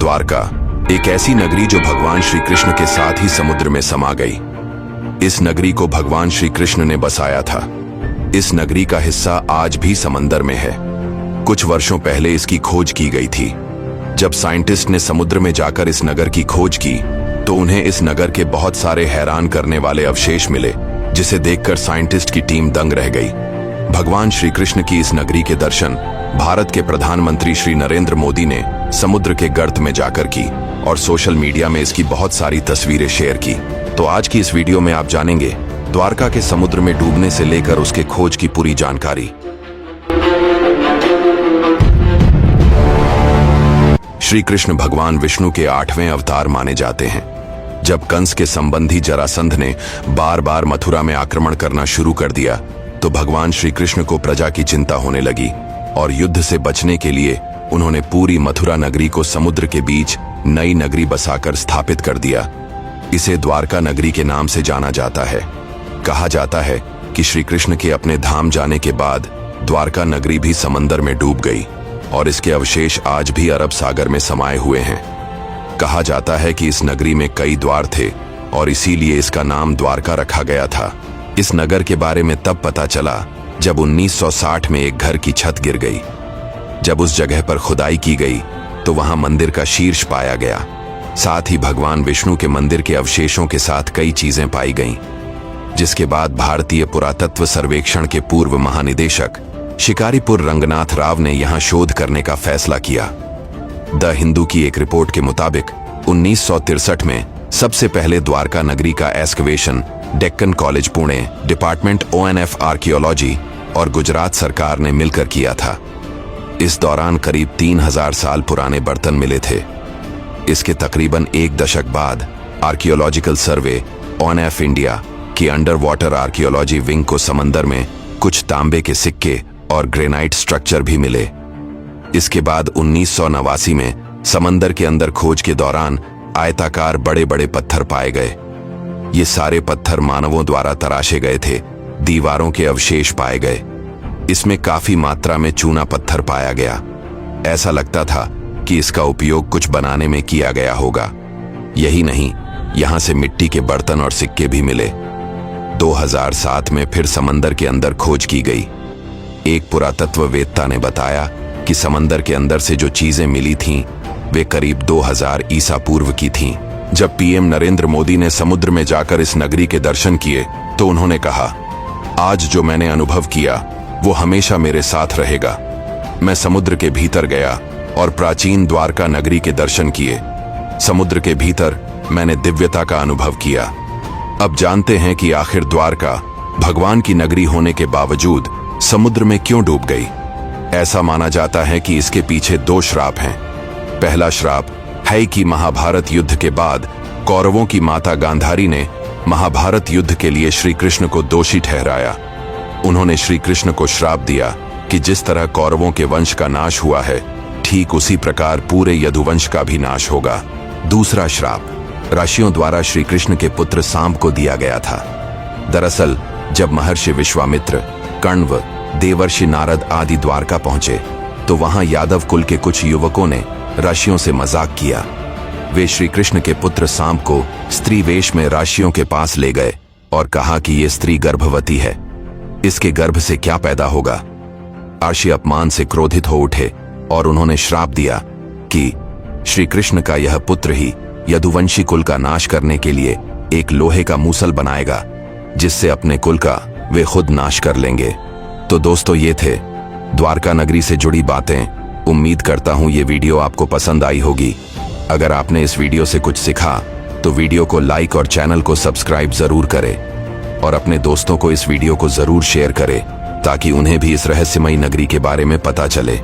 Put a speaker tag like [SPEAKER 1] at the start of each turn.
[SPEAKER 1] द्वारका एक ऐसी नगरी जो भगवान श्री कृष्ण के साथ ही समुद्र में समा गई। इस नगरी को भगवान श्री कृष्ण ने बसाया था। इस नगरी का हिस्सा आज भी समंदर में है। कुछ वर्षों पहले इसकी खोज की गई थी। जब साइंटिस्ट ने समुद्र में जाकर इस नगर की खोज की तो उन्हें इस नगर के बहुत सारे हैरान करने वाले अवशेष मिले, जिसे देखकर साइंटिस्ट की टीम दंग रह गई। भगवान श्री कृष्ण की इस नगरी के दर्शन भारत के प्रधानमंत्री श्री नरेंद्र मोदी ने समुद्र के गर्त में जाकर की और सोशल मीडिया में इसकी बहुत सारी तस्वीरें शेयर की। तो आज की इस वीडियो में आप जानेंगे द्वारका के समुद्र में डूबने से लेकर उसके खोज की पूरी जानकारी। श्री कृष्ण भगवान विष्णु के 8वें अवतार माने जाते हैं। जब कंस के संबंधी जरासंध ने बार बार मथुरा में आक्रमण करना शुरू कर दिया तो भगवान श्री कृष्ण को प्रजा की चिंता होने लगी और युद्ध से बचने के लिए उन्होंने पूरी मथुरा नगरी को समुद्र के बीच नई नगरी बसाकर स्थापित कर दिया। इसे द्वारका नगरी के नाम से जाना जाता है। कहा जाता है कि श्री कृष्ण के अपने धाम जाने के बाद द्वारका नगरी भी समंदर में डूब गई और इसके अवशेष आज भी अरब सागर में समाये हुए हैं। कहा जाता है कि इस नगरी में कई द्वार थे और इसीलिए इसका नाम द्वारका रखा गया था। इस नगर के बारे में तब पता चला जब 1960 में एक घर की छत गिर गई। जब उस जगह पर खुदाई की गई तो वहां मंदिर का शीर्ष पाया गया। साथ ही भगवान विष्णु के मंदिर के अवशेषों के साथ कई चीजें पाई गईं, जिसके बाद भारतीय पुरातत्व सर्वेक्षण के पूर्व महानिदेशक शिकारीपुर रंगनाथ राव ने यहां शोध करने का फैसला किया। द हिंदू की एक रिपोर्ट के मुताबिक 1963 में सबसे पहले द्वारका नगरी का excavation Deccan college Pune, department ONF archaeology और गुजरात सरकार ने मिलकर किया था। इस दौरान करीब 3000 साल पुराने बर्तन मिले थे। इसके तकरीबन एक दशक बाद आर्कियोलॉजिकल सर्वे ONF इंडिया की अंडर वाटर आर्कियोलॉजी विंग को समंदर में कुछ तांबे के सिक्के और ग्रेनाइट स्ट्रक्चर भी मिले। इसके बाद 1989 में समंदर के अंदर खोज के दौरान आयताकार बड़े बड़े पत्थर पाए गए। ये सारे पत्थर मानवों द्वारा तराशे गए थे। दीवारों के अवशेष पाए गए। इसमें काफी मात्रा में चूना पत्थर पाया गया। ऐसा लगता था कि इसका उपयोग कुछ बनाने में किया गया होगा। यही नहीं, यहां से मिट्टी के बर्तन और सिक्के भी मिले। 2007 में फिर समंदर के अंदर खोज की गई। एक पुरातत्ववेत्ता ने बताया कि समंदर के अंदर से जो चीजें मिली थीं, वे करीब 2000 ईसा पूर्व की थीं। जब PM नरेंद्र मोदी ने समुद्र में जाकर इस नगरी के दर्शन किए तो उन्होंने कहा, आज जो मैंने अनुभव किया वो हमेशा मेरे साथ रहेगा। मैं समुद्र के भीतर गया और प्राचीन द्वारका नगरी के दर्शन किए। समुद्र के भीतर मैंने दिव्यता का अनुभव किया। अब जानते हैं कि आखिर द्वारका भगवान की नगरी होने के बावजूद समुद्र में क्यों डूब गई। ऐसा माना जाता है कि इसके पीछे 2 श्राप हैं। पहला श्राप है कि महाभारत युद्ध के बाद कौरवों की माता गांधारी ने महाभारत युद्ध के लिए श्री कृष्ण को दोषी ठहराया। उन्होंने श्री कृष्ण को श्राप दिया कि जिस तरह कौरवों के वंश का नाश हुआ है, ठीक उसी प्रकार पूरे यदुवंश का भी नाश होगा। दूसरा श्राप ऋषियों द्वारा श्री कृष्ण के पुत्र सांब को दिया गया था। दरअसल जब महर्षि विश्वामित्र, कण्व, देवर्षि नारद आदि द्वारका पहुंचे तो वहां यादव कुल के कुछ युवकों ने ऋषियों से मजाक किया। वे श्री कृष्ण के पुत्र सांब को स्त्री वेश में ऋषियों के पास ले गए और कहा कि ये स्त्री गर्भवती है, इसके गर्भ से क्या पैदा होगा। ऋषि अपमान से क्रोधित हो उठे और उन्होंने श्राप दिया कि श्री कृष्ण का यह पुत्र ही यदुवंशी कुल का नाश करने के लिए एक लोहे का मूसल बनाएगा, जिससे अपने कुल का वे खुद नाश कर लेंगे। तो दोस्तों, ये थे द्वारका नगरी से जुड़ी बातें। उम्मीद करता हूं ये वीडियो आपको पसंद आई होगी। अगर आपने इस वीडियो से कुछ सीखा तो वीडियो को लाइक और चैनल को सब्सक्राइब जरूर करें और अपने दोस्तों को इस वीडियो को जरूर शेयर करें ताकि उन्हें भी इस रहस्यमयी नगरी के बारे में पता चले।